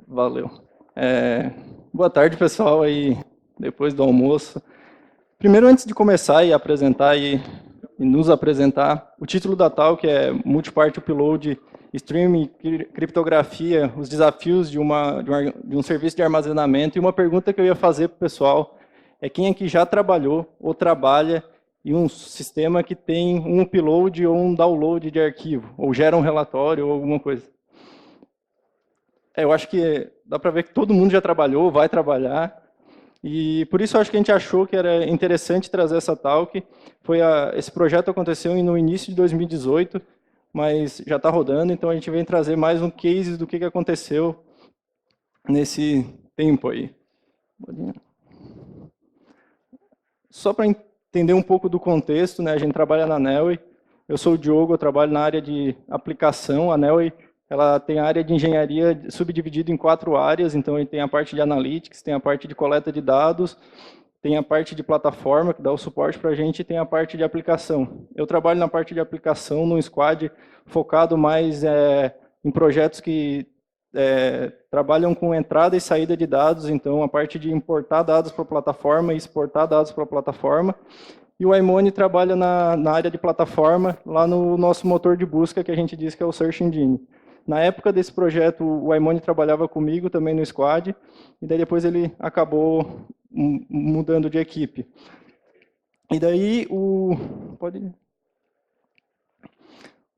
Valeu. Boa tarde, pessoal, aí depois do almoço. Primeiro, antes de começar e apresentar e nos apresentar, o título da talk é Multipart Upload, Streaming, Criptografia, os desafios de um serviço de armazenamento. E uma pergunta que eu ia fazer para o pessoal é quem aqui já trabalhou ou trabalha em um sistema que tem um upload ou um download de arquivo, ou gera um relatório ou alguma coisa. Eu acho que dá para ver que todo mundo já trabalhou, vai trabalhar. E por isso eu acho que a gente achou que era interessante trazer essa talk. Esse projeto aconteceu no início de 2018, mas já está rodando, então a gente vem trazer mais um case do que aconteceu nesse tempo aí. Só para entender um pouco do contexto, né, a gente trabalha na Nelway. Eu sou o Diogo, eu trabalho na área de aplicação. A Nelway ela tem a área de engenharia subdividida em 4 áreas, então tem a parte de analytics, tem a parte de coleta de dados, tem a parte de plataforma, que dá o suporte para a gente, e tem a parte de aplicação. Eu trabalho na parte de aplicação, num squad focado mais em projetos que trabalham com entrada e saída de dados, então a parte de importar dados para a plataforma e exportar dados para a plataforma. E o Aimone trabalha na área de plataforma, lá no nosso motor de busca, que a gente diz que é o Search Engine. Na época desse projeto, o Aimone trabalhava comigo também no squad, e daí depois ele acabou mudando de equipe. E daí, o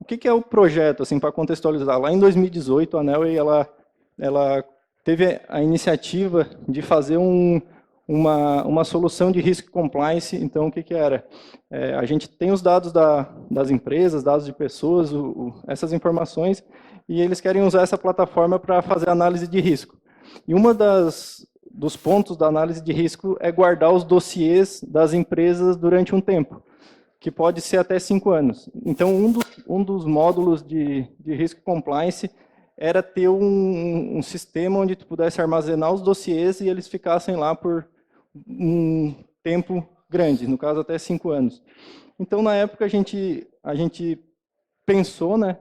que é o projeto, assim, para contextualizar? Lá em 2018, a Nelway ela teve a iniciativa de fazer uma solução de risk compliance. Então, o que era? A gente tem os dados das empresas, dados de pessoas, essas informações, e eles querem usar essa plataforma para fazer análise de risco. E uma dos pontos da análise de risco é guardar os dossiês das empresas durante um tempo, que pode ser até 5 anos. Então, um dos módulos de risk compliance era ter um sistema onde tu pudesse armazenar os dossiês e eles ficassem lá por um tempo grande, no caso até 5 anos. Então, na época, a gente pensou, né,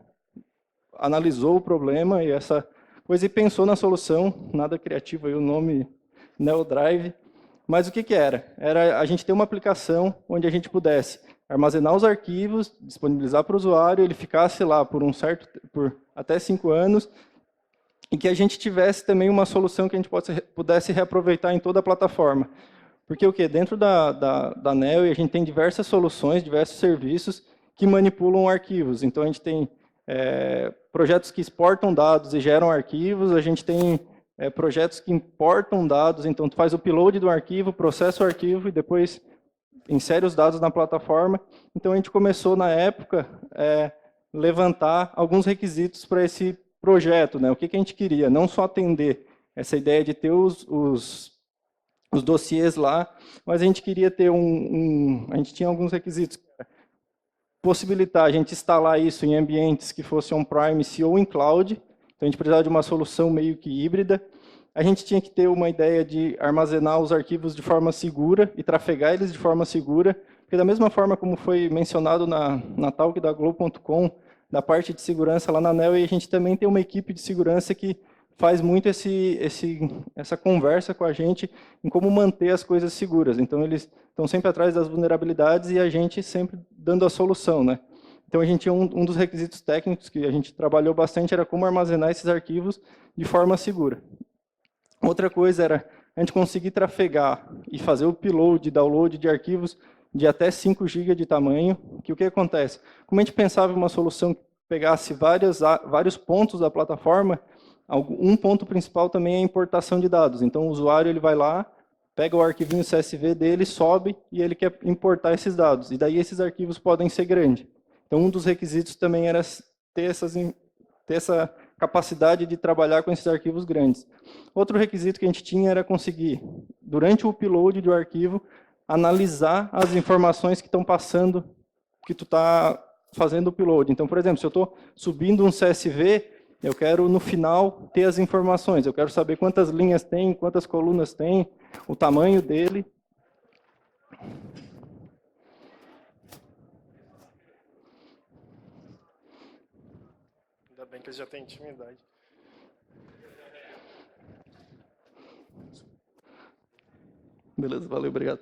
analisou o problema e essa coisa e pensou na solução, nada criativo aí o nome NeoDrive, mas o que era? Era a gente ter uma aplicação onde a gente pudesse armazenar os arquivos, disponibilizar para o usuário, ele ficasse lá por até 5 anos, e que a gente tivesse também uma solução que a gente pudesse reaproveitar em toda a plataforma. Porque o quê? Dentro da Nelway, a gente tem diversas soluções, diversos serviços que manipulam arquivos. Então, a gente tem projetos que exportam dados e geram arquivos, a gente tem projetos que importam dados, então tu faz o upload do arquivo, processa o arquivo e depois insere os dados na plataforma. Então, a gente começou, na época, levantar alguns requisitos para esse projeto, né? O que a gente queria? Não só atender essa ideia de ter os dossiês lá, mas a gente queria ter a gente tinha alguns requisitos. Possibilitar a gente instalar isso em ambientes que fossem on-premise ou em cloud. Então, a gente precisava de uma solução meio que híbrida. A gente tinha que ter uma ideia de armazenar os arquivos de forma segura e trafegar eles de forma segura, porque da mesma forma como foi mencionado na talk da Globo.com, da parte de segurança lá na Nelway, a gente também tem uma equipe de segurança que faz muito essa conversa com a gente em como manter as coisas seguras. Então, eles estão sempre atrás das vulnerabilidades e a gente sempre dando a solução, né? Então, a gente tinha um dos requisitos técnicos que a gente trabalhou bastante era como armazenar esses arquivos de forma segura. Outra coisa era a gente conseguir trafegar e fazer o upload, download de arquivos de até 5 GB de tamanho. Que o que acontece? Como a gente pensava em uma solução que pegasse vários pontos da plataforma, um ponto principal também é a importação de dados. Então, o usuário ele vai lá, pega o arquivinho CSV dele, sobe e ele quer importar esses dados. E daí esses arquivos podem ser grandes. Então, um dos requisitos também era ter essa capacidade de trabalhar com esses arquivos grandes. Outro requisito que a gente tinha era conseguir, durante o upload do arquivo, analisar as informações que estão passando, que tu está fazendo o upload. Então, por exemplo, se eu estou subindo um CSV, eu quero, no final, ter as informações. Eu quero saber quantas linhas tem, quantas colunas tem, o tamanho dele. que eles já têm intimidade. Beleza, valeu, obrigado.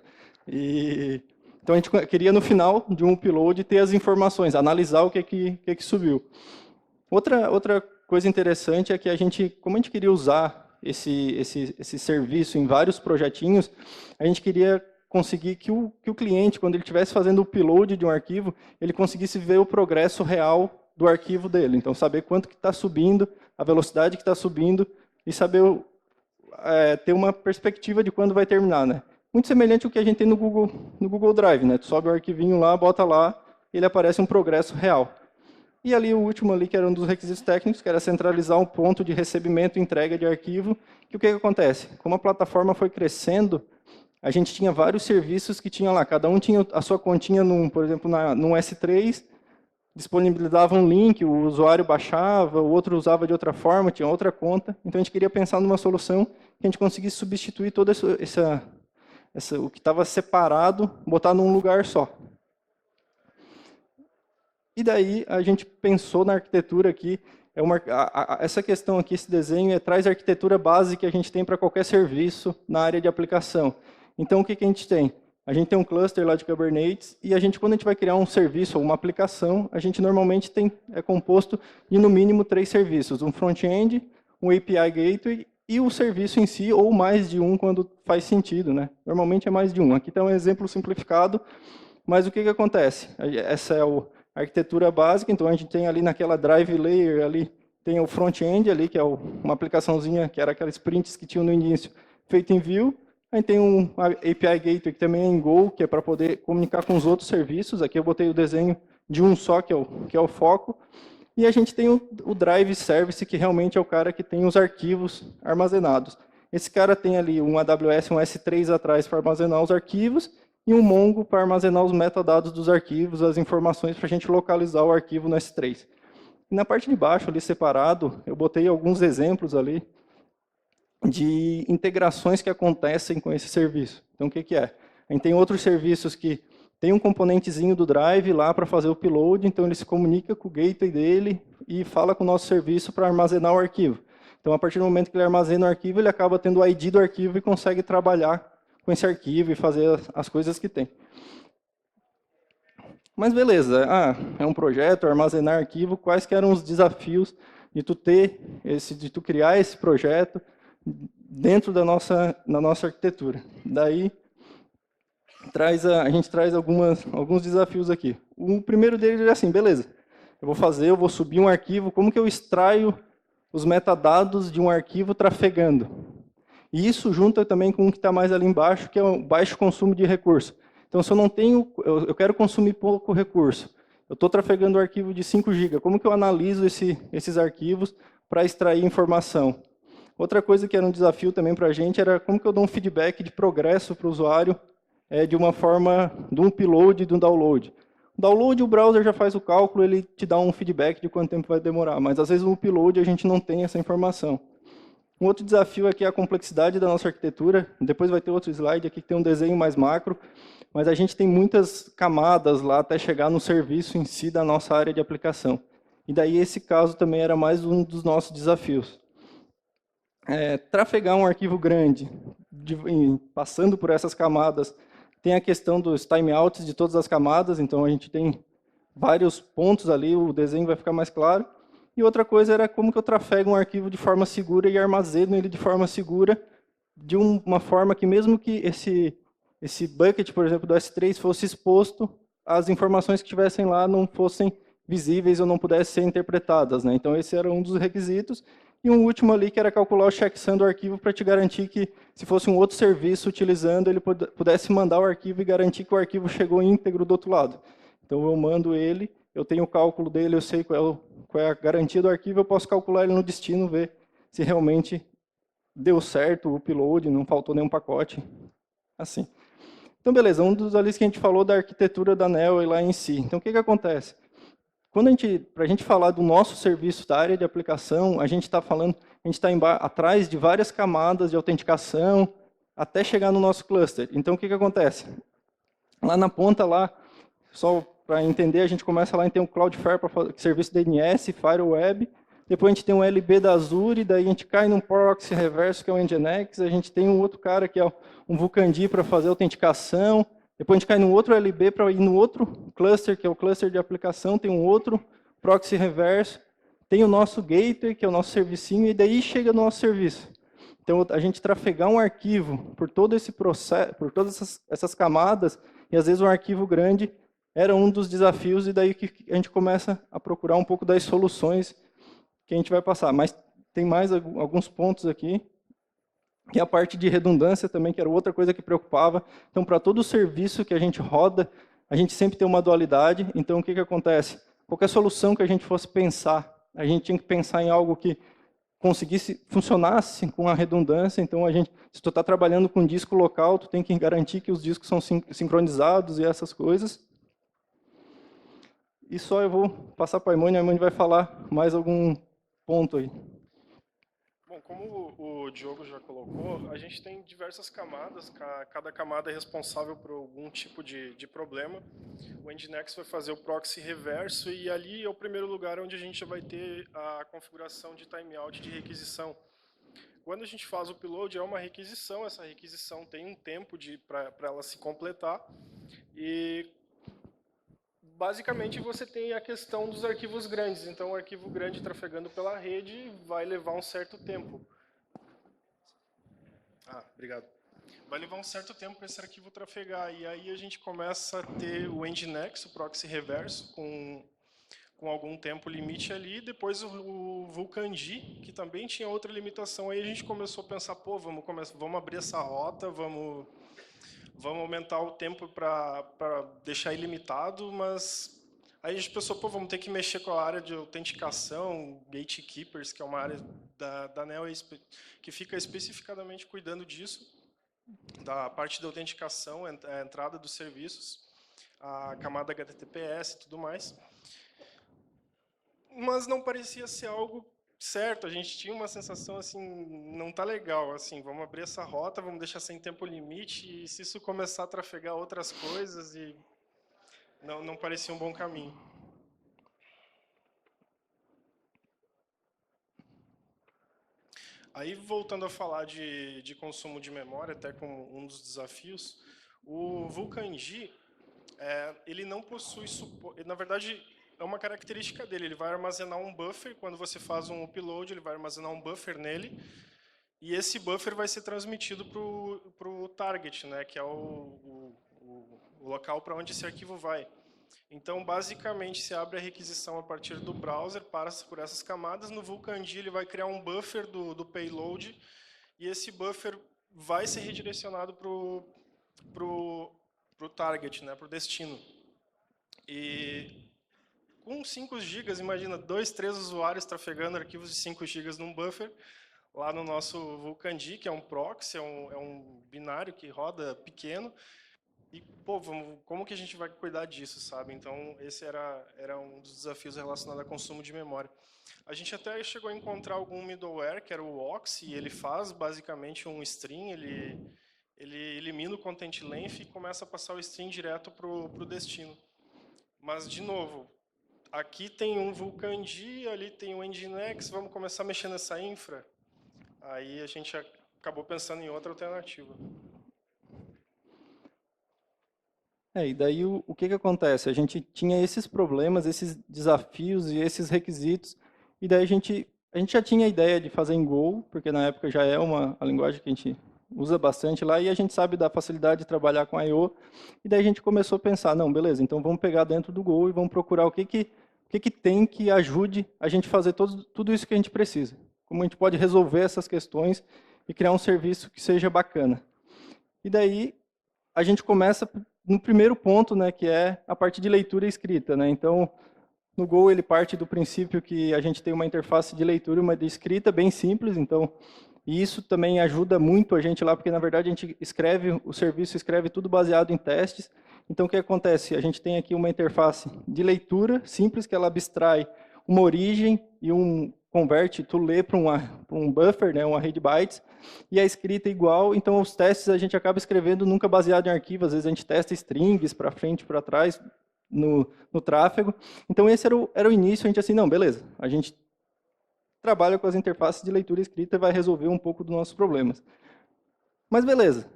Então, a gente queria, no final de um upload, ter as informações, analisar o que subiu. Outra coisa interessante é que como a gente queria usar esse serviço em vários projetinhos, a gente queria conseguir que o cliente, quando ele estivesse fazendo o upload de um arquivo, ele conseguisse ver o progresso real do arquivo dele. Então, saber quanto que está subindo, a velocidade que está subindo, e saber ter uma perspectiva de quando vai terminar, né? Muito semelhante ao que a gente tem no Google Drive, né? Tu sobe o arquivinho lá, bota lá, ele aparece um progresso real. E ali o último ali, que era um dos requisitos técnicos, que era centralizar um ponto de recebimento e entrega de arquivo, que o que acontece? Como a plataforma foi crescendo, a gente tinha vários serviços que tinham lá, cada um tinha a sua continha, por exemplo, num S3, disponibilizava um link, o usuário baixava, o outro usava de outra forma, tinha outra conta. Então, a gente queria pensar numa solução que a gente conseguisse substituir todo o que estava separado, botar num lugar só. E daí, a gente pensou na arquitetura aqui, essa questão aqui, esse desenho, traz a arquitetura base que a gente tem para qualquer serviço na área de aplicação. Então, o que a gente tem? A gente tem um cluster lá de Kubernetes e quando a gente vai criar um serviço ou uma aplicação, a gente normalmente é composto de, no mínimo, 3 serviços. Um front-end, um API Gateway e o serviço em si, ou mais de um quando faz sentido, né? Normalmente é mais de um. Aqui está um exemplo simplificado, mas o que acontece? Essa é a arquitetura básica, então a gente tem ali naquela drive layer, ali tem o front-end, ali, que é uma aplicaçãozinha, que era aquelas prints que tinham no início, feita em Vue. A gente tem um API Gateway que também é em Go, que é para poder comunicar com os outros serviços. Aqui eu botei o desenho de um só, que é o foco. E a gente tem o Drive Service, que realmente é o cara que tem os arquivos armazenados. Esse cara tem ali um AWS, um S3 atrás para armazenar os arquivos, e um Mongo para armazenar os metadados dos arquivos, as informações para a gente localizar o arquivo no S3. E na parte de baixo, ali separado, eu botei alguns exemplos ali, de integrações que acontecem com esse serviço. Então, o que é? A gente tem outros serviços que tem um componentezinho do Drive lá para fazer o upload, então ele se comunica com o gateway dele e fala com o nosso serviço para armazenar o arquivo. Então, a partir do momento que ele armazena o arquivo, ele acaba tendo o ID do arquivo e consegue trabalhar com esse arquivo e fazer as coisas que tem. Mas beleza, é um projeto, armazenar arquivo, quais que eram os desafios de tu criar esse projeto dentro da nossa arquitetura. Daí, a gente traz alguns desafios aqui. O primeiro deles é assim, beleza, eu vou subir um arquivo, como que eu extraio os metadados de um arquivo trafegando? E isso junta também com o que está mais ali embaixo, que é o baixo consumo de recurso. Então, se eu não tenho, eu quero consumir pouco recurso, eu estou trafegando um arquivo de 5 GB, como que eu analiso esses arquivos para extrair informação? Outra coisa que era um desafio também para a gente era como que eu dou um feedback de progresso para o usuário de uma forma de um upload e de um download. O download, o browser já faz o cálculo, ele te dá um feedback de quanto tempo vai demorar, mas às vezes no upload a gente não tem essa informação. Um outro desafio aqui é a complexidade da nossa arquitetura. Depois vai ter outro slide aqui que tem um desenho mais macro, mas a gente tem muitas camadas lá até chegar no serviço em si da nossa área de aplicação. E daí esse caso também era mais um dos nossos desafios. Trafegar um arquivo grande, passando por essas camadas, tem a questão dos timeouts de todas as camadas, então a gente tem vários pontos ali, o desenho vai ficar mais claro. E outra coisa era como que eu trafego um arquivo de forma segura e armazeno ele de forma segura, de uma forma que mesmo que esse bucket, por exemplo, do S3 fosse exposto, as informações que estivessem lá não fossem visíveis ou não pudessem ser interpretadas, né? Então esse era um dos requisitos. E um último ali, que era calcular o checksum do arquivo para te garantir que, se fosse um outro serviço utilizando, ele pudesse mandar o arquivo e garantir que o arquivo chegou íntegro do outro lado. Então, eu mando ele, eu tenho o cálculo dele, eu sei qual é a garantia do arquivo, eu posso calcular ele no destino, ver se realmente deu certo o upload, não faltou nenhum pacote. Assim. Então, beleza, um dos ali que a gente falou da arquitetura da Neoway lá em si. Então, o que acontece? Para a gente falar do nosso serviço da área de aplicação, a gente está atrás de várias camadas de autenticação até chegar no nosso cluster. Então, o que acontece? Lá na ponta, só para entender, a gente começa lá em ter um Cloudflare para serviço DNS, Fireweb, depois a gente tem um LB da Azure, daí a gente cai num proxy reverso, que é o Nginx, a gente tem um outro cara que é um Vulkand para fazer autenticação, depois a gente cai num outro LB para ir no outro cluster, que é o cluster de aplicação, tem um outro proxy reverso, tem o nosso gateway, que é o nosso servicinho, e daí chega no nosso serviço. Então, a gente trafegar um arquivo por todo esse processo, por todas essas camadas, e às vezes um arquivo grande, era um dos desafios, e daí que a gente começa a procurar um pouco das soluções que a gente vai passar. Mas tem mais alguns pontos aqui, e a parte de redundância também, que era outra coisa que preocupava. Então, para todo o serviço que a gente roda, a gente sempre tem uma dualidade. Então, o que acontece? Qualquer solução que a gente fosse pensar, a gente tinha que pensar em algo que conseguisse, funcionasse com a redundância. Então, se tu está trabalhando com disco local, tu tem que garantir que os discos são sincronizados e essas coisas. E só eu vou passar para a Imani vai falar mais algum ponto aí. Bom, como o Diogo já colocou, a gente tem diversas camadas, cada camada é responsável por algum tipo de problema. O Nginx vai fazer o proxy reverso e ali é o primeiro lugar onde a gente vai ter a configuração de timeout de requisição. Quando a gente faz o upload, é uma requisição, essa requisição tem um tempo para ela se completar e basicamente você tem a questão dos arquivos grandes, então o arquivo grande trafegando pela rede vai levar um certo tempo. Obrigado. Vai levar um certo tempo para esse arquivo trafegar, e aí a gente começa a ter o Nginx, o proxy reverso, com algum tempo limite ali, depois o Vulkand, que também tinha outra limitação, aí a gente começou a pensar, pô, vamos abrir essa rota, vamos aumentar o tempo para deixar ilimitado, mas aí a gente pensou, pô, vamos ter que mexer com a área de autenticação, gatekeepers, que é uma área da NEO que fica especificadamente cuidando disso, da parte da autenticação, a entrada dos serviços, a camada HTTPS e tudo mais. Mas não parecia ser algo certo, a gente tinha uma sensação assim, não tá legal, assim, vamos abrir essa rota, vamos deixar sem tempo limite, e se isso começar a trafegar outras coisas, e não parecia um bom caminho. Aí, voltando a falar de consumo de memória, até como um dos desafios, o Vulkand, ele não possui suporte, na verdade, é uma característica dele, ele vai armazenar um buffer, quando você faz um upload, ele vai armazenar um buffer nele, e esse buffer vai ser transmitido para o target, né, que é o local para onde esse arquivo vai. Então, basicamente, se abre a requisição a partir do browser, passa por essas camadas, no Vulkand ele vai criar um buffer do payload, e esse buffer vai ser redirecionado para o target, né, para o destino. E com 5 GB, imagina, 2, 3 usuários trafegando arquivos de 5 GB num buffer, lá no nosso Vulkand, que é um proxy, é um binário que roda pequeno, e, pô, como que a gente vai cuidar disso, sabe? Então, esse era um dos desafios relacionados a consumo de memória. A gente até chegou a encontrar algum middleware, que era o Oxy, e ele faz basicamente um string, ele elimina o content length e começa a passar o string direto para o destino. Mas, de novo, aqui tem um Vulkand, ali tem um Nginx, vamos começar a mexer nessa infra? Aí a gente acabou pensando em outra alternativa. E daí o que acontece? A gente tinha esses problemas, esses desafios e esses requisitos, e daí a gente já tinha a ideia de fazer em Go, porque na época já é a linguagem que a gente usa bastante lá, e a gente sabe da facilidade de trabalhar com I/O, e daí a gente começou a pensar, não, beleza, então vamos pegar dentro do Go e vamos procurar o que tem que ajude a gente a fazer tudo isso que a gente precisa. Como a gente pode resolver essas questões e criar um serviço que seja bacana. E daí a gente começa no primeiro ponto, né, que é a parte de leitura e escrita, né? Então, no Go ele parte do princípio que a gente tem uma interface de leitura e uma de escrita bem simples, então, e isso também ajuda muito a gente lá, porque na verdade a gente o serviço escreve tudo baseado em testes. Então, o que acontece? A gente tem aqui uma interface de leitura simples, que ela abstrai uma origem e converte, tu lê para um buffer, né, um array de bytes, e a escrita é igual, então os testes a gente acaba escrevendo nunca baseado em arquivo, às vezes a gente testa strings para frente, para trás, no tráfego. Então esse era o início, a gente assim, não, beleza, a gente trabalha com as interfaces de leitura e escrita e vai resolver um pouco dos nossos problemas. Mas beleza,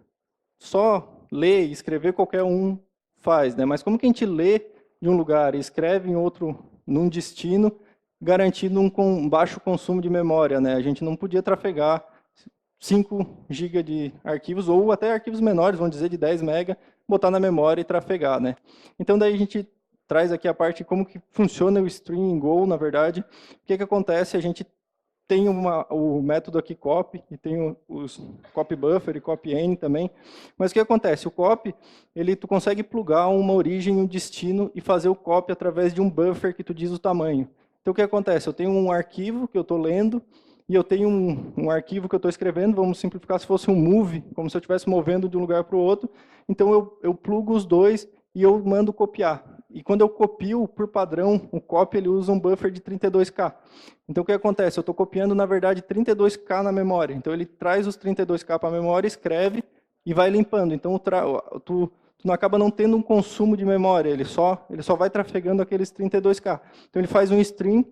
só ler e escrever qualquer um faz, né? Mas como que a gente lê de um lugar e escreve em outro, num destino, garantindo um baixo consumo de memória, né? A gente não podia trafegar 5 GB de arquivos, ou até arquivos menores, vamos dizer, de 10 MB, botar na memória e trafegar, né? Então, daí a gente traz aqui a parte de como que funciona o stream em Go, na verdade. O que acontece? A gente tem o método aqui copy, e tem os copy buffer e copy n também. Mas o que acontece? O copy, tu consegue plugar uma origem e um destino e fazer o copy através de um buffer que tu diz o tamanho. Então, o que acontece? Eu tenho um arquivo que eu estou lendo, e eu tenho um arquivo que eu estou escrevendo, vamos simplificar, se fosse um move, como se eu estivesse movendo de um lugar para o outro. Então, eu plugo os dois e eu mando copiar. E quando eu copio, por padrão, o copy ele usa um buffer de 32K. Então, o que acontece? Eu estou copiando, na verdade, 32K na memória. Então, ele traz os 32K para a memória, escreve e vai limpando. Então, tu não acaba não tendo um consumo de memória, ele só vai trafegando aqueles 32K. Então, ele faz um stream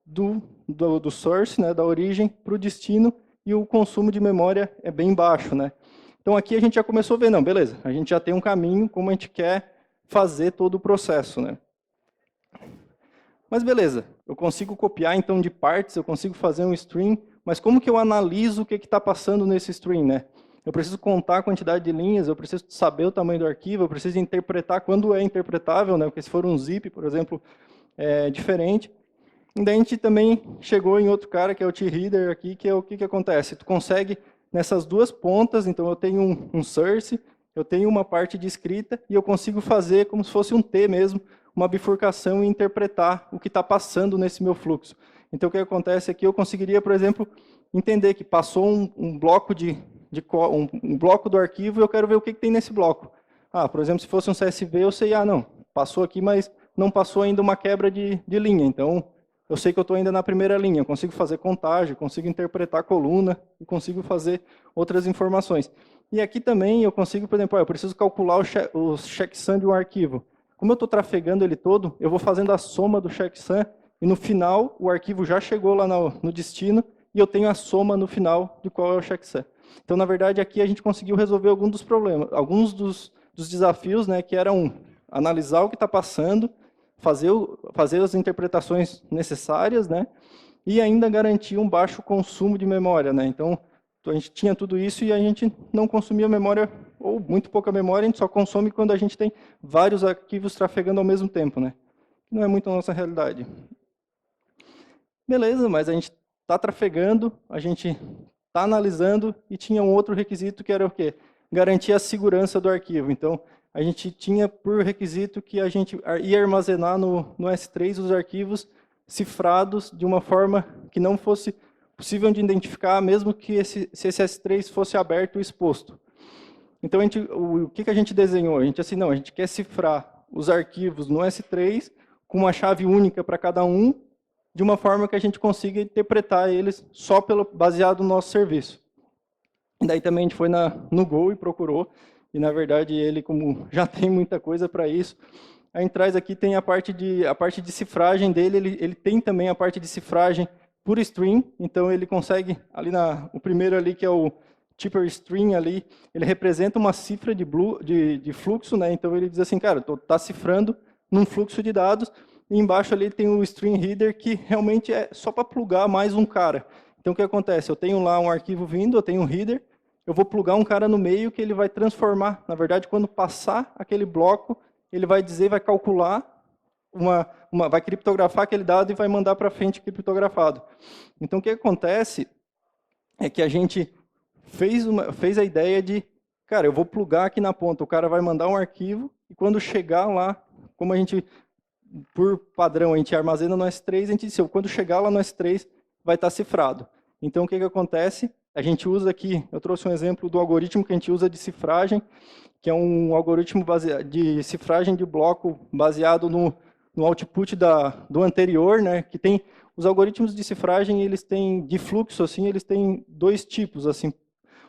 do source, né, da origem, para o destino, e o consumo de memória é bem baixo, né? Então, aqui a gente já começou a ver, não, beleza, a gente já tem um caminho, como a gente quer fazer todo o processo, né? Mas beleza, eu consigo copiar, então, de partes, eu consigo fazer um stream, mas como que eu analiso o que está passando nesse stream, né? Eu preciso contar a quantidade de linhas, eu preciso saber o tamanho do arquivo, eu preciso interpretar quando é interpretável, né? Porque se for um zip, por exemplo, é diferente. E daí a gente também chegou em outro cara, que é o T-Reader aqui, que é o que acontece. Tu consegue, nessas duas pontas, então eu tenho um source, eu tenho uma parte de escrita, e eu consigo fazer como se fosse um T mesmo, uma bifurcação e interpretar o que está passando nesse meu fluxo. Então o que acontece aqui, eu conseguiria, por exemplo, entender que passou um bloco um bloco do arquivo e eu quero ver o que tem nesse bloco. Por exemplo, se fosse um CSV, eu sei, não, passou aqui, mas não passou ainda uma quebra de linha. Então, eu sei que eu estou ainda na primeira linha, eu consigo fazer contagem, consigo interpretar a coluna e consigo fazer outras informações. E aqui também eu consigo, por exemplo, eu preciso calcular o checksum de um arquivo. Como eu estou trafegando ele todo, eu vou fazendo a soma do checksum e no final o arquivo já chegou lá no destino e eu tenho a soma no final de qual é o checksum. Então, na verdade, aqui a gente conseguiu resolver alguns dos problemas, alguns dos desafios, né, que eram analisar o que está passando, fazer as interpretações necessárias, né, e ainda garantir um baixo consumo de memória, né. Então, a gente tinha tudo isso e a gente não consumia memória, ou muito pouca memória, a gente só consome quando a gente tem vários arquivos trafegando ao mesmo tempo, né. Não é muito a nossa realidade. Beleza, mas a gente está trafegando, a gente está analisando e tinha um outro requisito que era o quê? Garantir a segurança do arquivo. Então, a gente tinha por requisito que a gente ia armazenar no S3 os arquivos cifrados de uma forma que não fosse possível de identificar, mesmo que se esse S3 fosse aberto e exposto. Então, o que a gente desenhou? A gente quer cifrar os arquivos no S3 com uma chave única para cada um, de uma forma que a gente consiga interpretar eles só baseado no nosso serviço. E daí também a gente foi no Go e procurou, e na verdade ele, como já tem muita coisa para isso, a gente traz aqui, tem a parte de cifragem dele, ele tem também a parte de cifragem por stream, então ele consegue, o primeiro ali que é o tipper string ali, ele representa uma cifra de fluxo, né? Então ele diz assim, cara, está cifrando num fluxo de dados, e embaixo ali tem o string header, que realmente é só para plugar mais um cara. Então o que acontece? Eu tenho lá um arquivo vindo, eu tenho um header, eu vou plugar um cara no meio que ele vai transformar. Na verdade, quando passar aquele bloco, ele vai dizer, vai calcular, vai criptografar aquele dado e vai mandar para frente criptografado. Então o que acontece é que a gente fez a ideia de, cara, eu vou plugar aqui na ponta, o cara vai mandar um arquivo, e quando chegar lá, como a gente, por padrão, a gente armazena no S3, a gente disse, quando chegar lá no S3, vai estar cifrado. Então, o que acontece? A gente usa aqui, eu trouxe um exemplo do algoritmo que a gente usa de cifragem, que é um algoritmo de cifragem de bloco baseado no output do anterior, né? Que tem os algoritmos de cifragem, eles têm de fluxo, assim, eles têm dois tipos, assim.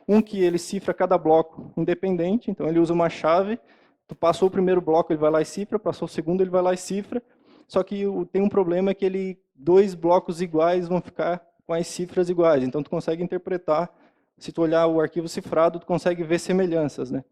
Um que ele cifra cada bloco independente, então ele usa uma chave. Tu passou o primeiro bloco, ele vai lá e cifra, passou o segundo, ele vai lá e cifra. Só que tem um problema que dois blocos iguais vão ficar com as cifras iguais. Então, tu consegue interpretar, se tu olhar o arquivo cifrado, tu consegue ver semelhanças, né?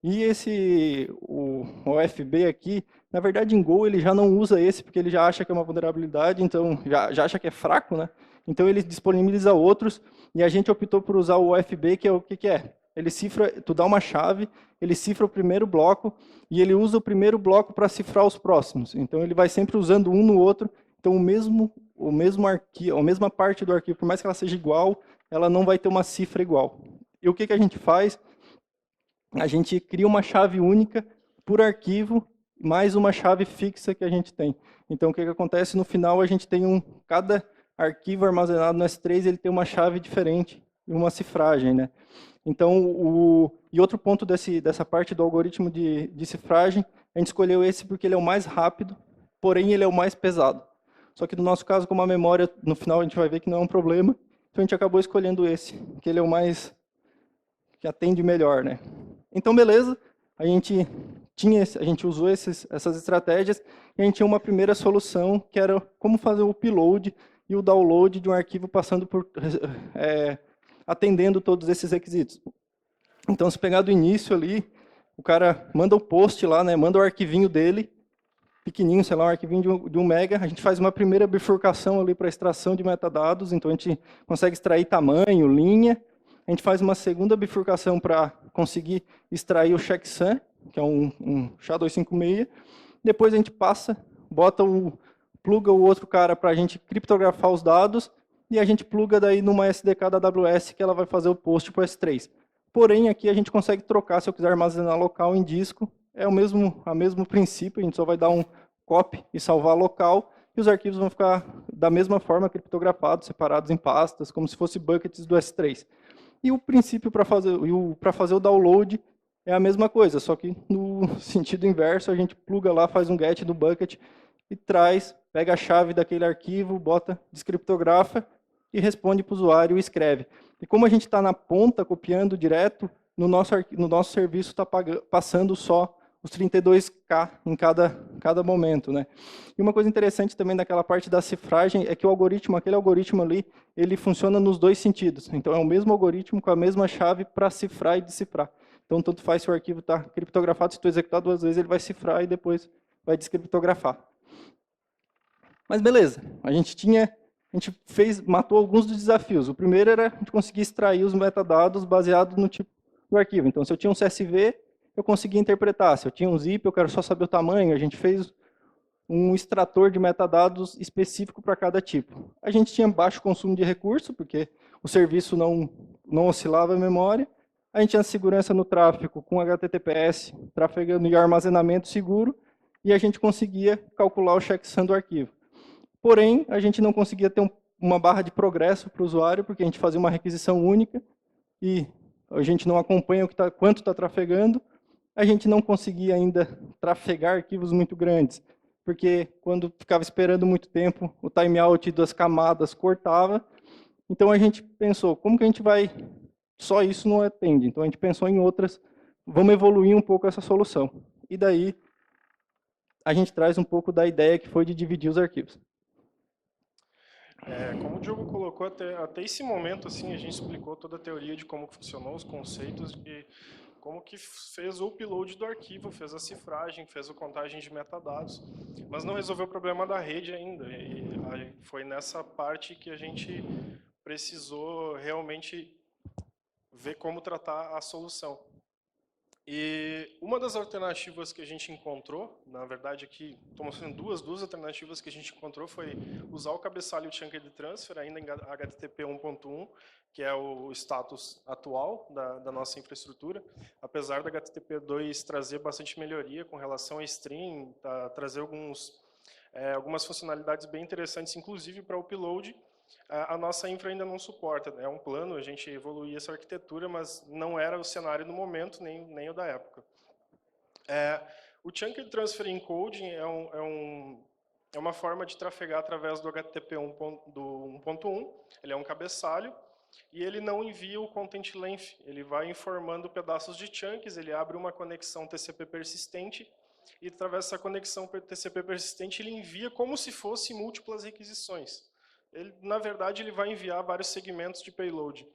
E o OFB aqui, na verdade, em Go ele já não usa esse, porque ele já acha que é uma vulnerabilidade, então já acha que é fraco, né? Então ele disponibiliza outros, e a gente optou por usar o OFB, que é o que é? Ele cifra, tu dá uma chave, ele cifra o primeiro bloco, e ele usa o primeiro bloco para cifrar os próximos. Então ele vai sempre usando um no outro, então o mesmo arquivo, a mesma parte do arquivo, por mais que ela seja igual, ela não vai ter uma cifra igual. E o que a gente faz? A gente cria uma chave única por arquivo, mais uma chave fixa que a gente tem. Então, o que acontece no final, a gente tem cada arquivo armazenado no S3, ele tem uma chave diferente e uma cifragem, né? Então, e outro ponto dessa parte do algoritmo de cifragem, a gente escolheu esse porque ele é o mais rápido, porém ele é o mais pesado. Só que no nosso caso, como a memória, no final a gente vai ver que não é um problema, então a gente acabou escolhendo esse, que ele é o mais, que atende melhor, né? Então, beleza, a gente usou essas estratégias e a gente tinha uma primeira solução, que era como fazer o upload e o download de um arquivo passando por, atendendo todos esses requisitos. Então, se pegar do início ali, o cara manda o post lá, né, manda o arquivinho dele, pequenininho, sei lá, um arquivinho de 1 mega, a gente faz uma primeira bifurcação ali para extração de metadados, então a gente consegue extrair tamanho, linha, a gente faz uma segunda bifurcação para conseguir extrair o checksum, que é um SHA-256. Depois a gente pluga o outro cara para a gente criptografar os dados e a gente pluga daí numa SDK da AWS que ela vai fazer o post para o S3. Porém, aqui a gente consegue trocar, se eu quiser armazenar local em disco, é o mesmo princípio, a gente só vai dar um copy e salvar local, e os arquivos vão ficar da mesma forma criptografados, separados em pastas, como se fosse buckets do S3. E o princípio para fazer o download é a mesma coisa, só que no sentido inverso, a gente pluga lá, faz um get do bucket e pega a chave daquele arquivo, descriptografa e responde para o usuário e escreve. E como a gente está na ponta, copiando direto, no nosso serviço está passando só os 32K em cada momento, né? E uma coisa interessante também daquela parte da cifragem é que aquele algoritmo ali, ele funciona nos dois sentidos. Então, é o mesmo algoritmo com a mesma chave para cifrar e decifrar. Então, tanto faz se o arquivo está criptografado, se tu executar 2 vezes, ele vai cifrar e depois vai descriptografar. Mas beleza, a gente matou alguns dos desafios. O primeiro era a gente conseguir extrair os metadados baseado no tipo do arquivo. Então, se eu tinha um CSV, eu conseguia interpretar. Se eu tinha um zip, eu quero só saber o tamanho. A gente fez um extrator de metadados específico para cada tipo. A gente tinha baixo consumo de recurso, porque o serviço não oscilava a memória. A gente tinha segurança no tráfego com HTTPS, trafegando e armazenamento seguro, e a gente conseguia calcular o checksum do arquivo. Porém, a gente não conseguia ter uma barra de progresso para o usuário, porque a gente fazia uma requisição única e a gente não acompanha quanto está trafegando. A gente não conseguia ainda trafegar arquivos muito grandes, porque quando ficava esperando muito tempo, o timeout das camadas cortava. Então a gente pensou, como que a gente vai... Só isso não atende. Então a gente pensou em outras, vamos evoluir um pouco essa solução. E daí a gente traz um pouco da ideia que foi de dividir os arquivos. Como o Diogo colocou, até esse momento assim, a gente explicou toda a teoria de como funcionou, os conceitos e como que fez o upload do arquivo, fez a cifragem, fez a contagem de metadados, mas não resolveu o problema da rede ainda. E foi nessa parte que a gente precisou realmente ver como tratar a solução. E uma das alternativas que a gente encontrou, na verdade aqui estou mostrando duas alternativas que a gente encontrou, foi usar o cabeçalho Chunked Transfer, ainda em HTTP 1.1, que é o status atual da nossa infraestrutura, apesar da HTTP 2 trazer bastante melhoria com relação a stream, trazer algumas funcionalidades bem interessantes, inclusive para o upload. A nossa infra ainda não suporta, é um plano, a gente evoluir essa arquitetura, mas não era o cenário no momento, nem o da época. O Chunked Transfer Encoding é uma forma de trafegar através do HTTP 1.1, ele é um cabeçalho, e ele não envia o content length, ele vai informando pedaços de chunks, ele abre uma conexão TCP persistente, e através dessa conexão TCP persistente ele envia como se fosse múltiplas requisições. na verdade, ele vai enviar vários segmentos de payload.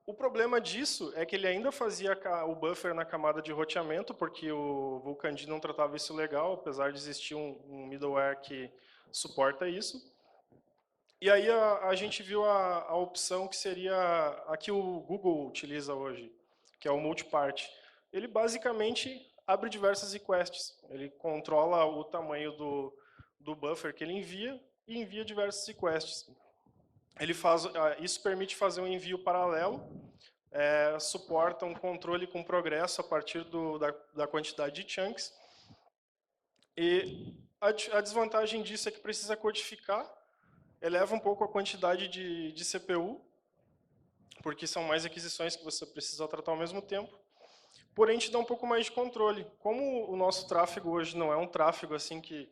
O problema disso é que ele ainda fazia o buffer na camada de roteamento, porque o Vulkand não tratava isso legal, apesar de existir um middleware que suporta isso. E aí a gente viu a opção que seria a que o Google utiliza hoje, que é o multipart. Ele basicamente abre diversas requests. Ele controla o tamanho do buffer que ele envia e envia diversas requests. Isso permite fazer um envio paralelo, suporta um controle com progresso a partir da quantidade de chunks. E a desvantagem disso é que precisa codificar, eleva um pouco a quantidade de CPU, porque são mais requisições que você precisa tratar ao mesmo tempo. Porém, te dá um pouco mais de controle. Como o nosso tráfego hoje não é um tráfego assim que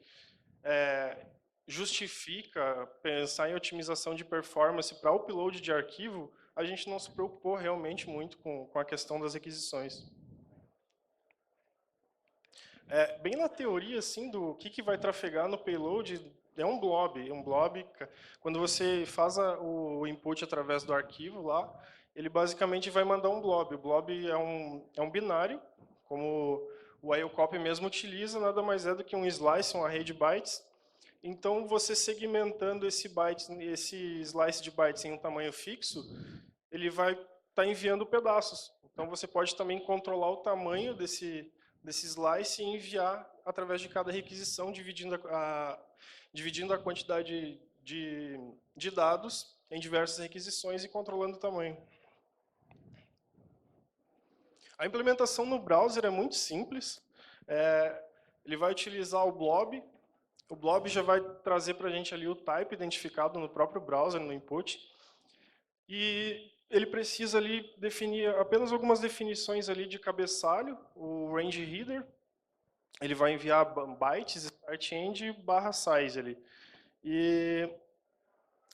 justifica pensar em otimização de performance para upload de arquivo, a gente não se preocupou realmente muito com a questão das requisições. Bem na teoria assim, do que vai trafegar no payload, é um blob. Quando você faz o input através do arquivo lá, ele basicamente vai mandar um blob. O blob é um binário, como o IOCOP mesmo utiliza, nada mais é do que um slice, um array de bytes. Então, você segmentando esse slice de bytes em um tamanho fixo, ele vai estar enviando pedaços. Então, você pode também controlar o tamanho desse slice e enviar através de cada requisição, dividindo a quantidade de dados em diversas requisições e controlando o tamanho. A implementação no browser é muito simples. Ele vai utilizar o blob. O blob já vai trazer para a gente ali o type identificado no próprio browser, no input. E ele precisa ali definir apenas algumas definições ali de cabeçalho, o range header. Ele vai enviar bytes, start-end e /size ali. E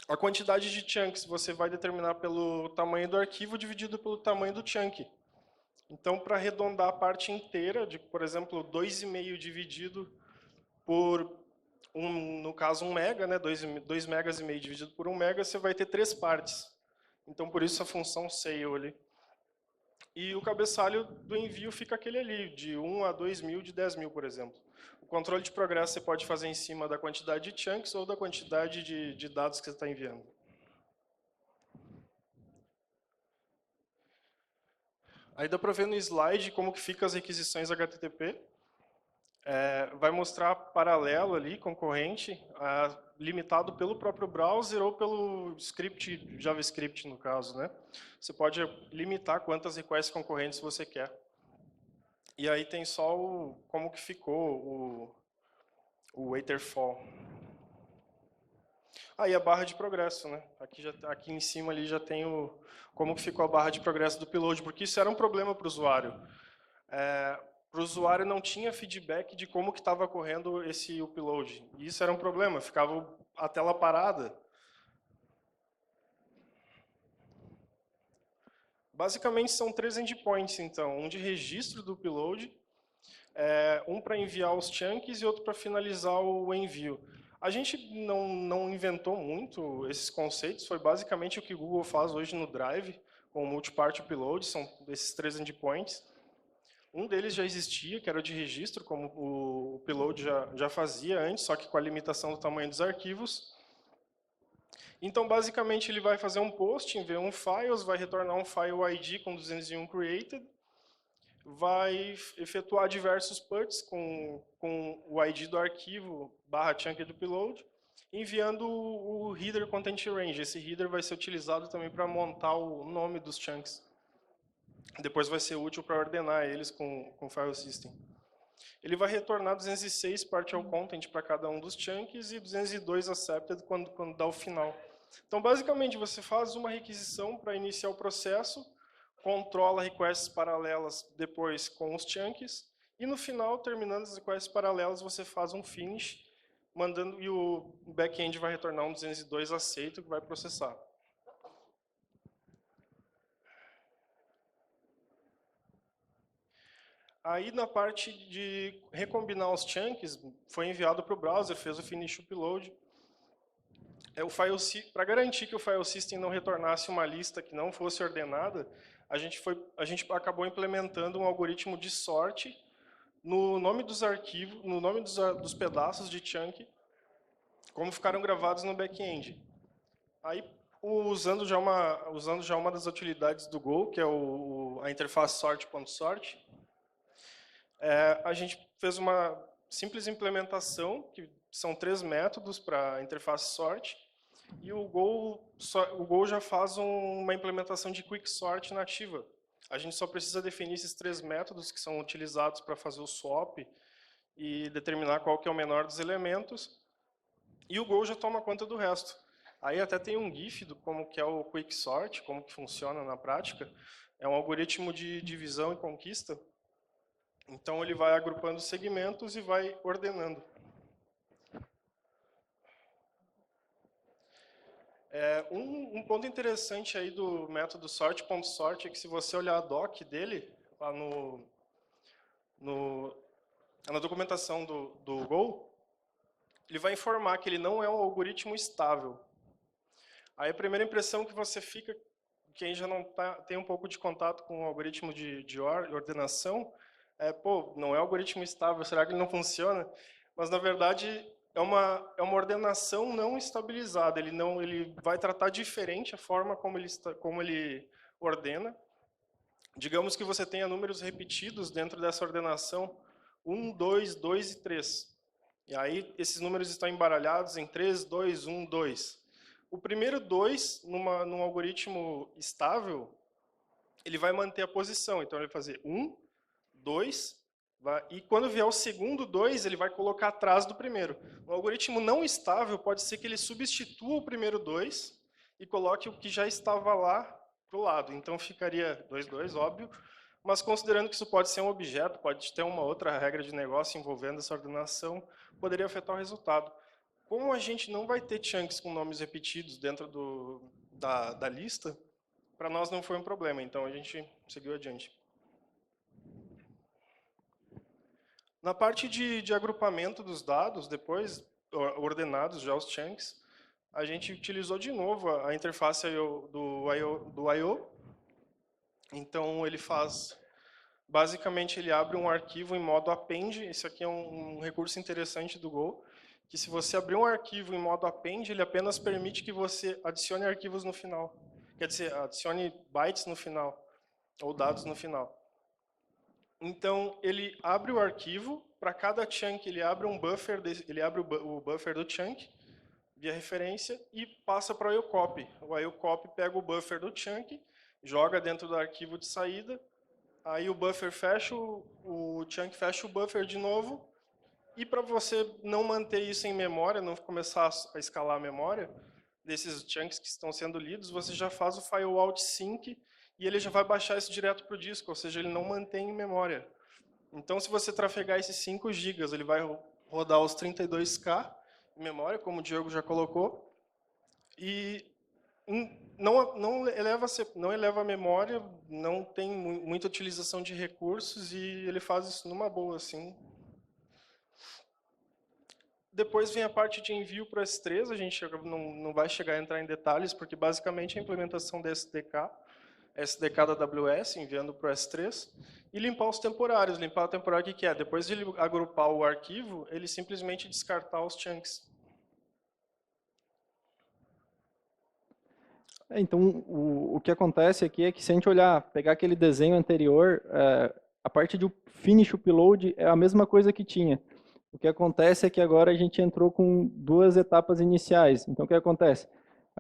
a quantidade de chunks você vai determinar pelo tamanho do arquivo dividido pelo tamanho do chunk. Então, para arredondar a parte inteira, por exemplo, 2,5 dividido por, no caso, 1 mega, né, 2 megas e meio dividido por 1 mega, você vai ter 3 partes. Então, por isso a função sale ali. E o cabeçalho do envio fica aquele ali, de 1 a 2.000, de 10.000, por exemplo. O controle de progresso você pode fazer em cima da quantidade de chunks ou da quantidade de dados que você está enviando. Aí dá para ver no slide como que fica as requisições HTTP. Vai mostrar paralelo ali, concorrente, limitado pelo próprio browser ou pelo script JavaScript, no caso, né? Você pode limitar quantas requests concorrentes você quer. E aí tem só como que ficou o waterfall. Aí a barra de progresso, né? Aqui em cima ali já tem como que ficou a barra de progresso do upload, porque isso era um problema para o usuário. Para o usuário não tinha feedback de como que estava correndo esse upload. E isso era um problema, ficava a tela parada. Basicamente são 3 endpoints, então. Um de registro do upload, um para enviar os chunks e outro para finalizar o envio. A gente não inventou muito esses conceitos, foi basicamente o que o Google faz hoje no Drive, com o multipart upload, são esses 3 endpoints. Um deles já existia, que era o de registro, como o upload já fazia antes, só que com a limitação do tamanho dos arquivos. Então, basicamente, ele vai fazer um post, enviar um files, vai retornar um file ID com 201 created, vai efetuar diversos puts com o ID do arquivo /chunk do upload, enviando o header content range. Esse header vai ser utilizado também para montar o nome dos chunks. Depois vai ser útil para ordenar eles com o file system. Ele vai retornar 206 partial content para cada um dos chunks e 202 accepted quando dá o final. Então, basicamente, você faz uma requisição para iniciar o processo, controla requests paralelas depois com os chunks, e no final, terminando as requests paralelas, você faz um finish, e o back-end vai retornar um 202 aceito que vai processar. Aí, na parte de recombinar os chunks, foi enviado para o browser, fez o finish upload. Para garantir que o file system não retornasse uma lista que não fosse ordenada, a gente acabou implementando um algoritmo de sorte no nome dos arquivos, no nome dos pedaços de chunk, como ficaram gravados no back-end. Aí, usando já uma das utilidades do Go, que é a interface sort.sort, a gente fez uma simples implementação, que são 3 métodos para a interface sort, e o Go já faz uma implementação de quicksort nativa. A gente só precisa definir esses 3 métodos que são utilizados para fazer o swap e determinar qual que é o menor dos elementos, e o Go já toma conta do resto. Aí até tem um GIF do como que é o quicksort, como que funciona na prática. É um algoritmo de divisão e conquista. Então ele vai agrupando segmentos e vai ordenando. Um ponto interessante aí do método sort.sort é que se você olhar a doc dele, lá na documentação do Go, ele vai informar que ele não é um algoritmo estável. Aí a primeira impressão que você fica, quem já não tem um pouco de contato com o algoritmo de ordenação, pô, não é algoritmo estável, será que ele não funciona? Mas, na verdade, é uma ordenação não estabilizada. Ele vai tratar diferente a forma como ele ordena. Digamos que você tenha números repetidos dentro dessa ordenação, 1, 2, 2 e 3. E aí, esses números estão embaralhados em 3, 2, 1, 2. O primeiro 2, num algoritmo estável, ele vai manter a posição. Então, ele vai fazer 1, 2, e quando vier o segundo 2, ele vai colocar atrás do primeiro. Um algoritmo não estável pode ser que ele substitua o primeiro 2 e coloque o que já estava lá para o lado. Então, ficaria 2, 2, óbvio, mas considerando que isso pode ser um objeto, pode ter uma outra regra de negócio envolvendo essa ordenação, poderia afetar o resultado. Como a gente não vai ter chunks com nomes repetidos dentro da lista, para nós não foi um problema, então a gente seguiu adiante. Na parte de agrupamento dos dados, depois ordenados já os chunks, a gente utilizou de novo a interface do I/O. Então ele basicamente ele abre um arquivo em modo append. Esse aqui é um recurso interessante do Go, que se você abrir um arquivo em modo append, ele apenas permite que você adicione arquivos no final. Quer dizer, adicione bytes no final, ou dados no final. Então, ele abre o arquivo, para cada chunk ele abre um buffer, o buffer do chunk, via referência, e passa para o IOCOPY. O IOCOPY pega o buffer do chunk, joga dentro do arquivo de saída, aí o buffer fecha, o chunk fecha o buffer de novo, e para você não manter isso em memória, não começar a escalar a memória desses chunks que estão sendo lidos, você já faz o file out sync, e ele já vai baixar isso direto para o disco, ou seja, ele não mantém em memória. Então, se você trafegar esses 5 GB, ele vai rodar os 32K em memória, como o Diego já colocou, e não eleva a memória, não tem muita utilização de recursos, e ele faz isso numa boa, assim. Depois vem a parte de envio para o S3, a gente não vai chegar a entrar em detalhes, porque basicamente é a implementação da SDK da AWS, enviando para o S3, e limpar os temporários. Limpar o temporário, o que é? Depois de ele agrupar o arquivo, ele simplesmente descartar os chunks. Então, o que acontece aqui é que se a gente pegar aquele desenho anterior, a parte do finish upload é a mesma coisa que tinha. O que acontece é que agora a gente entrou com 2 etapas iniciais. Então, o que acontece?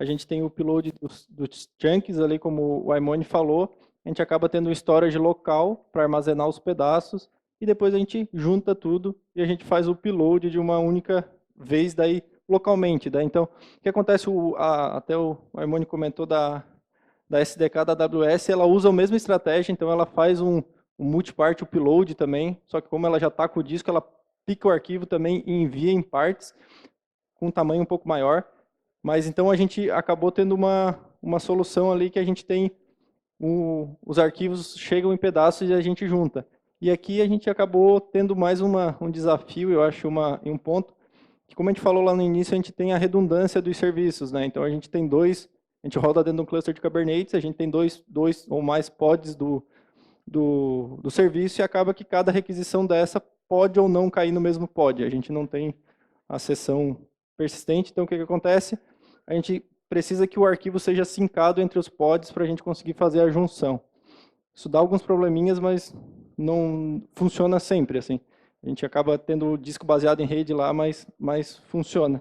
A gente tem o upload dos chunks ali, como o Aimone falou, a gente acaba tendo um storage local para armazenar os pedaços, e depois a gente junta tudo e a gente faz o upload de uma única vez daí localmente. Então, o que acontece, até o Aimone comentou da SDK da AWS, ela usa a mesma estratégia, então ela faz um multi-part upload também, só que como ela já está com o disco, ela pica o arquivo também e envia em partes, com um tamanho um pouco maior. Mas então a gente acabou tendo uma solução ali que a gente tem, os arquivos chegam em pedaços e a gente junta. E aqui a gente acabou tendo mais um desafio, eu acho, em um ponto, que, como a gente falou lá no início, a gente tem a redundância dos serviços, né? Então, a gente roda dentro de um cluster de Kubernetes, a gente tem dois ou mais pods do serviço e acaba que cada requisição dessa pode ou não cair no mesmo pod. A gente não tem a sessão persistente, então o que acontece? A gente precisa que o arquivo seja sincado entre os pods para a gente conseguir fazer a junção. Isso dá alguns probleminhas, mas não funciona sempre, assim. A gente acaba tendo o disco baseado em rede lá, mas funciona.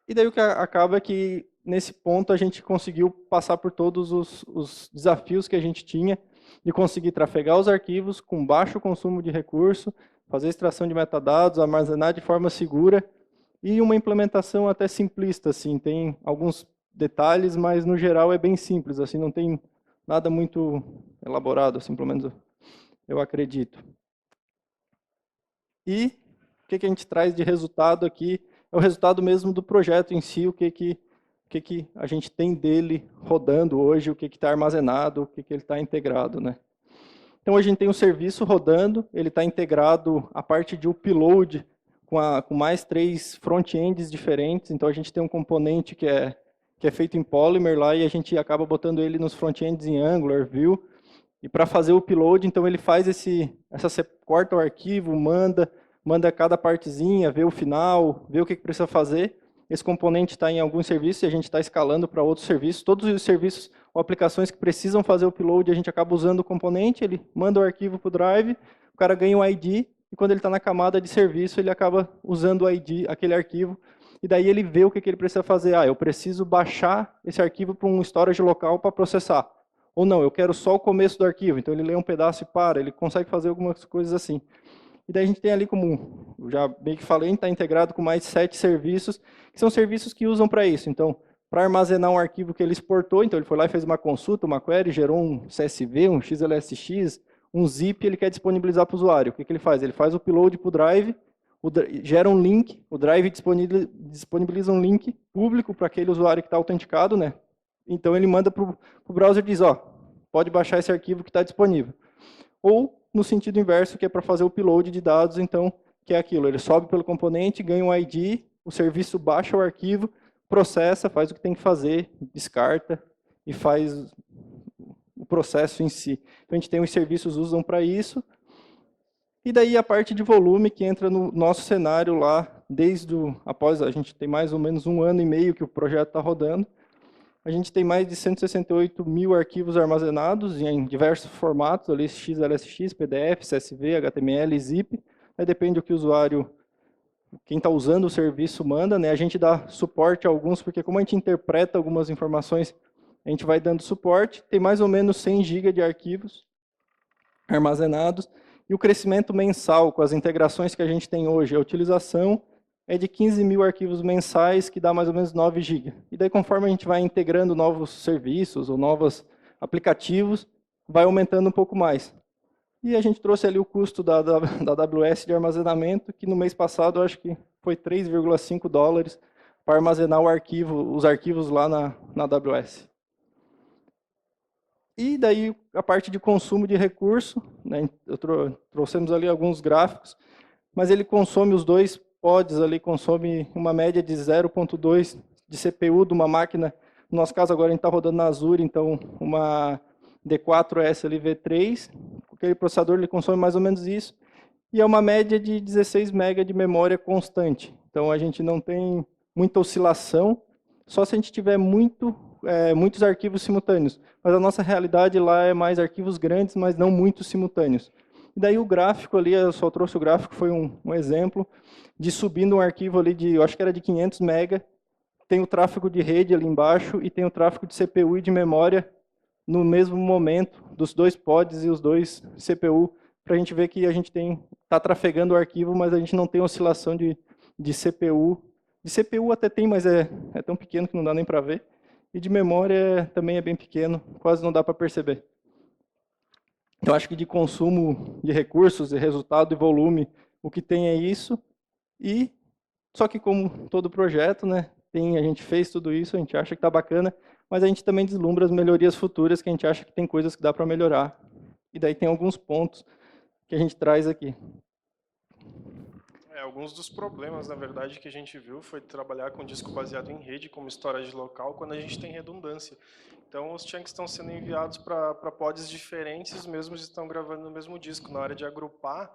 E daí o que acaba é que, nesse ponto, a gente conseguiu passar por todos os desafios que a gente tinha de conseguir trafegar os arquivos com baixo consumo de recurso, fazer extração de metadados, armazenar de forma segura e uma implementação até simplista, assim, tem alguns detalhes, mas no geral é bem simples, assim, não tem nada muito elaborado, assim, pelo menos eu acredito. E o que a gente traz de resultado aqui é o resultado mesmo do projeto em si, o que a gente tem dele rodando hoje, o que está armazenado, o que ele está integrado, né? Então, hoje a gente tem um serviço rodando, ele está integrado a parte de upload com mais 3 front-ends diferentes. Então, a gente tem um componente que é feito em Polymer lá e a gente acaba botando ele nos front-ends em Angular, Vue. E para fazer o upload, então ele faz corta o arquivo, manda cada partezinha, vê o final, vê o que precisa fazer. Esse componente está em alguns serviços e a gente está escalando para outros serviços. Todos os serviços ou aplicações que precisam fazer o upload, a gente acaba usando o componente, ele manda o arquivo para o drive, o cara ganha um ID, e quando ele está na camada de serviço, ele acaba usando o ID, aquele arquivo, e daí ele vê o que ele precisa fazer. Eu preciso baixar esse arquivo para um storage local para processar. Ou não, eu quero só o começo do arquivo, então ele lê um pedaço e para, ele consegue fazer algumas coisas assim. E daí a gente tem ali, como eu já bem que falei, está integrado com mais 7 serviços, que são serviços que usam para isso. Então, para armazenar um arquivo que ele exportou, então ele foi lá e fez uma consulta, uma query, gerou um CSV, um XLSX, um zip, ele quer disponibilizar para o usuário. O que ele faz? Ele faz o upload para o drive, gera um link, o drive disponibiliza um link público para aquele usuário que está autenticado, né? Então ele manda para o browser e diz, pode baixar esse arquivo que está disponível. Ou no sentido inverso, que é para fazer o upload de dados, então, que é aquilo, ele sobe pelo componente, ganha um ID, o serviço baixa o arquivo, processa, faz o que tem que fazer, descarta e faz o processo em si. Então a gente tem os serviços usam para isso. E daí a parte de volume que entra no nosso cenário lá, após a gente tem mais ou menos 1 ano e meio que o projeto está rodando. A gente tem mais de 168 mil arquivos armazenados em diversos formatos, ali, XLSX, PDF, CSV, HTML, ZIP. Aí depende do que o usuário, quem está usando o serviço manda, né? A gente dá suporte a alguns, porque como a gente interpreta algumas informações, a gente vai dando suporte. Tem mais ou menos 100 GB de arquivos armazenados. E o crescimento mensal, com as integrações que a gente tem hoje, a utilização é de 15 mil arquivos mensais, que dá mais ou menos 9 GB. E daí, conforme a gente vai integrando novos serviços ou novos aplicativos, vai aumentando um pouco mais. E a gente trouxe ali o custo da AWS de armazenamento, que no mês passado, eu acho que foi $3,5 para armazenar os arquivos lá na AWS. E daí, a parte de consumo de recurso, né, trouxemos ali alguns gráficos, mas ele consome os 2 pods ali, consome uma média de 0,2 de CPU de uma máquina. No nosso caso, agora a gente está rodando na Azure, então uma D4S ali V3, aquele processador ele consome mais ou menos isso, e é uma média de 16 MB de memória constante. Então a gente não tem muita oscilação, só se a gente tiver muitos arquivos simultâneos. Mas a nossa realidade lá é mais arquivos grandes, mas não muitos simultâneos. E daí o gráfico ali, eu só trouxe o gráfico, foi um exemplo de subindo um arquivo ali eu acho que era de 500 MB, tem o tráfego de rede ali embaixo e tem o tráfego de CPU e de memória no mesmo momento, dos 2 pods e os 2 CPU, para a gente ver que a gente está trafegando o arquivo, mas a gente não tem oscilação de CPU. De CPU até tem, mas é tão pequeno que não dá nem para ver. E de memória também é bem pequeno, quase não dá para perceber. Então, acho que de consumo de recursos, de resultado e volume, o que tem é isso. Só que como todo projeto, né, a gente fez tudo isso, a gente acha que está bacana, mas a gente também deslumbra as melhorias futuras, que a gente acha que tem coisas que dá para melhorar. E daí tem alguns pontos que a gente traz aqui. Alguns dos problemas, na verdade, que a gente viu foi trabalhar com disco baseado em rede, como storage local, quando a gente tem redundância. Então, os chunks estão sendo enviados para pods diferentes, os mesmos estão gravando no mesmo disco. Na hora de agrupar,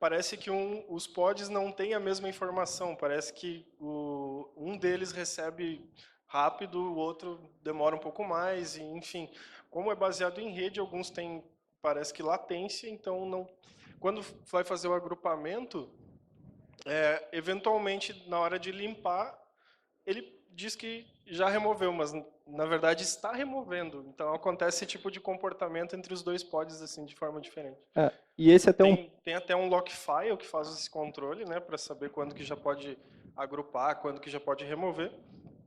parece que os pods não têm a mesma informação. Parece que um deles recebe rápido, o outro demora um pouco mais, e, enfim. Como é baseado em rede, alguns têm, parece que, latência, então não... Quando vai fazer o agrupamento, eventualmente, na hora de limpar, ele diz que já removeu, mas na verdade está removendo. Então acontece esse tipo de comportamento entre os dois pods assim de forma diferente. E esse até tem até um lock file que faz esse controle, né, para saber quando que já pode agrupar, quando que já pode remover.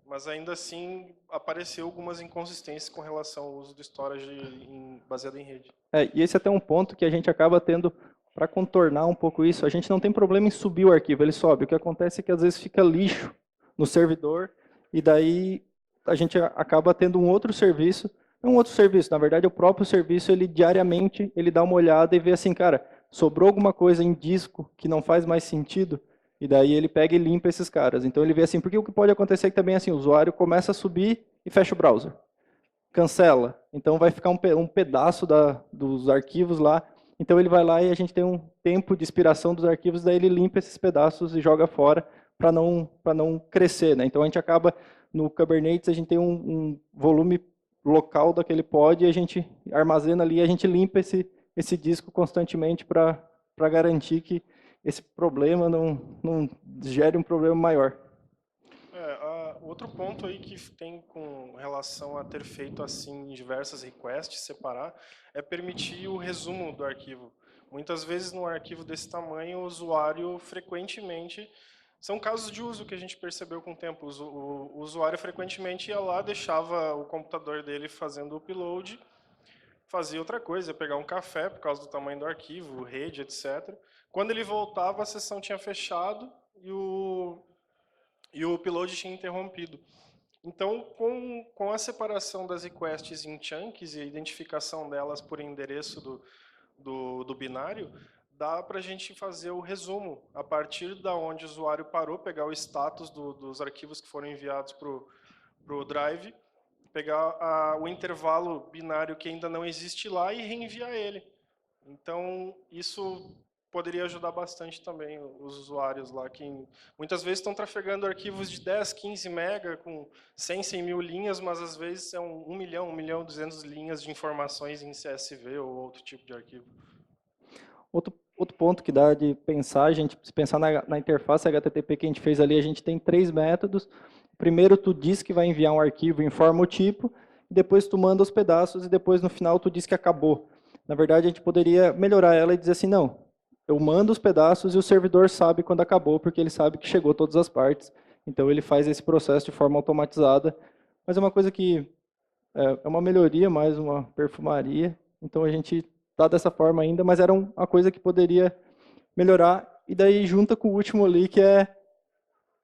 Mas ainda assim apareceu algumas inconsistências com relação ao uso do storage baseado em rede. E esse é até um ponto que a gente acaba tendo para contornar um pouco isso. A gente não tem problema em subir o arquivo, ele sobe. O que acontece é que às vezes fica lixo no servidor e daí a gente acaba tendo um outro serviço, não um outro serviço, na verdade o próprio serviço, ele diariamente, ele dá uma olhada e vê assim, cara, sobrou alguma coisa em disco que não faz mais sentido, e daí ele pega e limpa esses caras. Então ele vê assim, porque o que pode acontecer é que também assim, o usuário começa a subir e fecha o browser. Cancela. Então vai ficar um pedaço dos arquivos lá. Então ele vai lá e a gente tem um tempo de expiração dos arquivos, daí ele limpa esses pedaços e joga fora para não crescer, né? Então a gente acaba no Kubernetes, a gente tem um volume local daquele pod e a gente armazena ali, a gente limpa esse disco constantemente para garantir que esse problema não gere um problema maior. Outro ponto aí que tem com relação a ter feito assim diversas requests, separar, é permitir o resumo do arquivo. Muitas vezes no arquivo desse tamanho, o usuário frequentemente... São casos de uso que a gente percebeu com o tempo. O usuário frequentemente ia lá, deixava o computador dele fazendo o upload, fazia outra coisa, ia pegar um café por causa do tamanho do arquivo, rede, etc. Quando ele voltava, a sessão tinha fechado e o upload tinha interrompido. Então, com a separação das requests em chunks e a identificação delas por endereço do binário, dá para a gente fazer o resumo a partir da onde o usuário parou, pegar o status dos arquivos que foram enviados para o drive, pegar o intervalo binário que ainda não existe lá e reenviar ele. Então, isso poderia ajudar bastante também os usuários lá, que muitas vezes estão trafegando arquivos de 10, 15 mega, com 100 mil linhas, mas às vezes é 1 milhão, 1 milhão, 200 linhas de informações em CSV ou outro tipo de arquivo. Outro ponto que dá de pensar, a gente, se pensar na interface HTTP que a gente fez ali, a gente tem 3 métodos. Primeiro, tu diz que vai enviar um arquivo, informa o tipo, depois tu manda os pedaços e depois no final tu diz que acabou. Na verdade, a gente poderia melhorar ela e dizer assim, não, eu mando os pedaços e o servidor sabe quando acabou, porque ele sabe que chegou todas as partes. Então ele faz esse processo de forma automatizada. Mas é uma coisa que é uma melhoria, mais uma perfumaria. Então a gente está dessa forma ainda, mas era uma coisa que poderia melhorar. E daí junta com o último ali, que é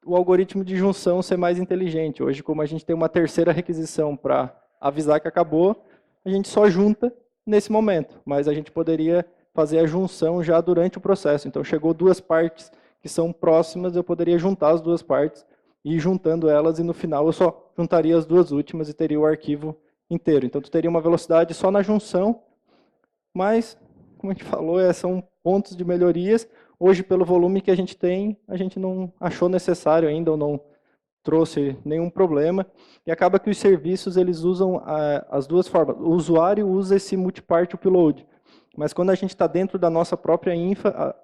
o algoritmo de junção ser mais inteligente. Hoje, como a gente tem uma terceira requisição para avisar que acabou, a gente só junta nesse momento, mas a gente poderia fazer a junção já durante o processo. Então, chegou 2 partes que são próximas, eu poderia juntar as 2 partes e ir juntando elas, e no final eu só juntaria as 2 últimas e teria o arquivo inteiro. Então, tu teria uma velocidade só na junção, mas, como a gente falou, são pontos de melhorias. Hoje, pelo volume que a gente não achou necessário ainda, ou não trouxe nenhum problema. E acaba que os serviços eles usam as 2 formas. O usuário usa esse multipart upload, mas quando a gente está dentro da nossa própria infra,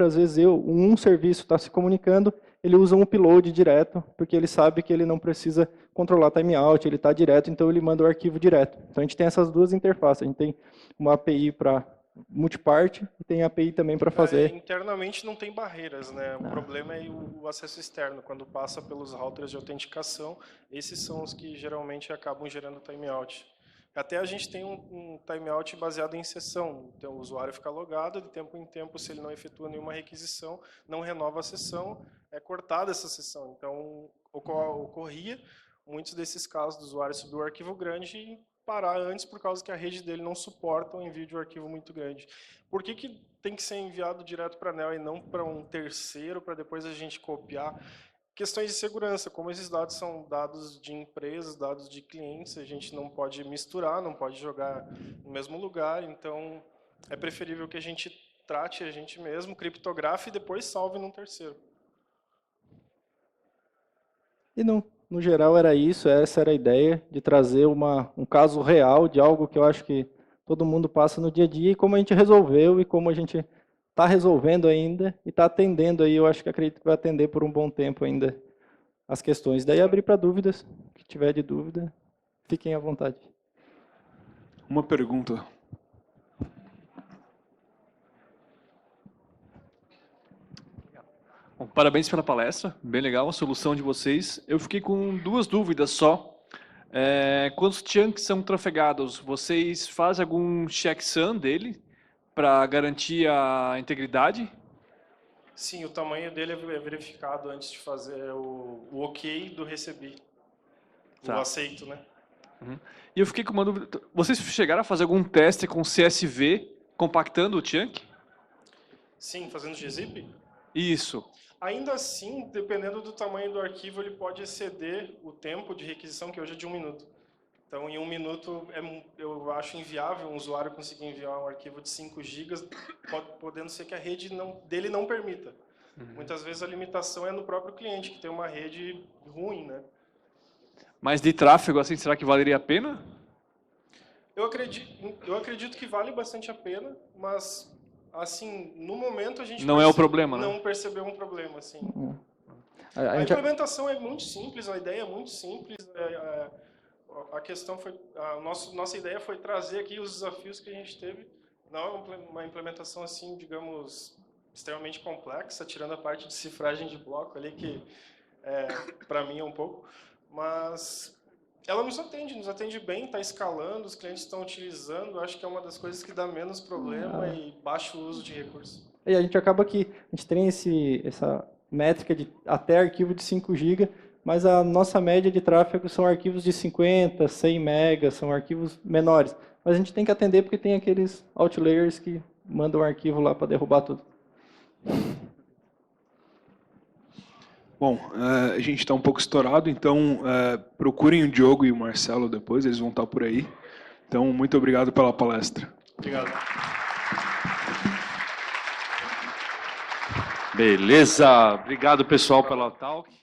às vezes um serviço está se comunicando, ele usa um upload direto, porque ele sabe que ele não precisa controlar timeout, ele está direto, então ele manda o arquivo direto. Então a gente tem essas 2 interfaces, a gente tem uma API para multipart e tem API também para fazer. Internamente não tem barreiras, né? O problema é o acesso externo, quando passa pelos routers de autenticação, esses são os que geralmente acabam gerando timeout. Até a gente tem um timeout baseado em sessão, então o usuário fica logado, de tempo em tempo, se ele não efetua nenhuma requisição, não renova a sessão, é cortada essa sessão. Então, ocorria muitos desses casos do usuário subir o arquivo grande parar antes por causa que a rede dele não suporta o envio de um arquivo muito grande. Por que tem que ser enviado direto para a ANEEL e não para um terceiro, para depois a gente copiar? Questões de segurança, como esses dados são dados de empresas, dados de clientes, a gente não pode misturar, não pode jogar no mesmo lugar, então é preferível que a gente trate a gente mesmo, criptografe e depois salve num terceiro. E no geral era isso, essa era a ideia, de trazer um caso real de algo que eu acho que todo mundo passa no dia a dia, e como a gente resolveu e como a gente está resolvendo ainda e está atendendo aí, eu acho que acredito que vai atender por um bom tempo ainda as questões. Daí abrir para dúvidas, que tiver de dúvida, fiquem à vontade. Uma pergunta. Bom, parabéns pela palestra, bem legal a solução de vocês. Eu fiquei com 2 dúvidas só. Quando os chunks são trafegados, vocês fazem algum checksum dele para garantir a integridade? Sim, o tamanho dele é verificado antes de fazer o ok do recebi, o aceito, né? Uhum. E eu fiquei com uma dúvida, vocês chegaram a fazer algum teste com CSV compactando o chunk? Sim, fazendo gzip? Isso. Ainda assim, dependendo do tamanho do arquivo, ele pode exceder o tempo de requisição, que hoje é de 1 minuto. Então, em 1 minuto, eu acho inviável um usuário conseguir enviar um arquivo de 5 GB, podendo ser que a rede dele não permita. Uhum. Muitas vezes a limitação é no próprio cliente, que tem uma rede ruim, né? Mas de tráfego, assim, será que valeria a pena? Eu acredito que vale bastante a pena, mas assim, no momento a gente não é o problema, não né? percebeu um problema, assim. A implementação é muito simples, a ideia é muito simples. A questão foi, nossa ideia foi trazer aqui os desafios que a gente teve. Não é uma implementação assim, digamos, extremamente complexa, tirando a parte de cifragem de bloco ali que para mim é um pouco, mas ela nos atende bem, está escalando, os clientes estão utilizando, acho que é uma das coisas que dá menos problema e baixo uso de recursos. E a gente acaba que a gente tem essa métrica de até arquivo de 5 GB, mas a nossa média de tráfego são arquivos de 50, 100 megas, são arquivos menores. Mas a gente tem que atender porque tem aqueles outliers que mandam um arquivo lá para derrubar tudo. Bom, a gente está um pouco estourado, então procurem o Diogo e o Marcelo depois, eles vão estar por aí. Então, muito obrigado pela palestra. Obrigado. Beleza, obrigado pessoal pela talk.